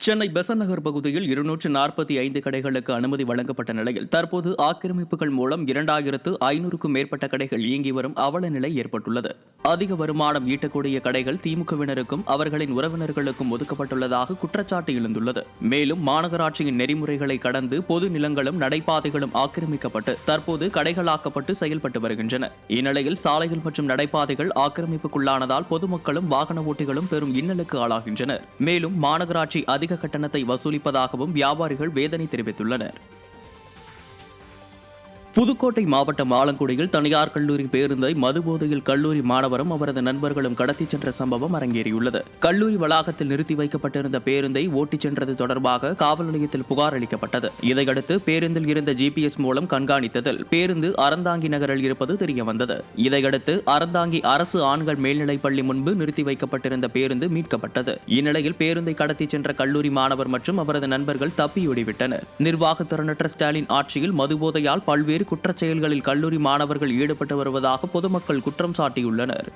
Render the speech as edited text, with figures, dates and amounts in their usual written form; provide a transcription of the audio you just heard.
சென்னை பெசன்ட் நகர் பகுதியில் 245 கடைகளுக்கு அனுமதி வழங்கப்பட்ட நிலையில் தற்போது ஆக்கிரமிப்புகள் மூலம் 2500க்கும் மேற்பட்ட கடைகள் இயங்கி வரும் அவல நிலை ஏற்பட்டுள்ளது. அதிக வருமானம் ஈட்டக்கூடிய கடைகள் திமுகவினருக்கும் அவர்களின் உறவினர்களுக்கும் ஒதுக்கப்பட்டுள்ளதாக குற்றச்சாட்டு எழுந்துள்ளது. மேலும் மாநகராட்சியின் நெறிமுறைகளை கடந்து பொது நிலங்களும் நடைபாதைகளும் ஆக்கிரமிக்கப்பட்டு தற்போது கடைகளாக்கப்பட்டு செயல்பட்டு வருகின்றன. இந்நிலையில் சாலைகள் மற்றும் நடைபாதைகள் ஆக்கிரமிப்புக்குள்ளானதால் பொதுமக்களும் வாகன ஓட்டிகளும் பெரும் இன்னலுக்கு ஆளாகின்றனர். மேலும் மாநகராட்சி அதிக கட்டணத்தை வசூலிப்பதாகவும் வியாபாரிகள் வேதனை தெரிவித்துள்ளனர். புதுக்கோட்டை மாவட்டம் ஆலங்குடியில் தனியார் கல்லூரி பேருந்தை மதுபோதையில் கல்லூரி மாணவரும் அவரது நண்பர்களும் கடத்திச் சென்ற சம்பவம் அரங்கேறியுள்ளது. கல்லூரி வளாகத்தில் நிறுத்தி வைக்கப்பட்டிருந்த பேருந்தை ஓட்டிச் சென்றது தொடர்பாக காவல் நிலையத்தில் புகார் அளிக்கப்பட்டது. இதையடுத்து பேருந்தில் இருந்த GPS மூலம் கண்காணித்ததில் பேருந்து அறந்தாங்கி நகரில் இருப்பது தெரியவந்தது. இதையடுத்து அறந்தாங்கி அரசு ஆண்கள் மேல்நிலைப் பள்ளி முன்பு நிறுத்தி வைக்கப்பட்டிருந்த பேருந்து மீட்கப்பட்டது. இந்நிலையில் பேருந்தை கடத்திச் சென்ற கல்லூரி மாணவர் மற்றும் அவரது நண்பர்கள் தப்பியோடிவிட்டனர். நிர்வாக திறனற்ற ஸ்டாலின் ஆட்சியில் மதுபோதையால் பல்வேறு குற்றச் செயல்களில் கல்லூரி மாணவர்கள் ஈடுபட்டு வருவதாக பொதுமக்கள் குற்றம் சாட்டியுள்ளனர்.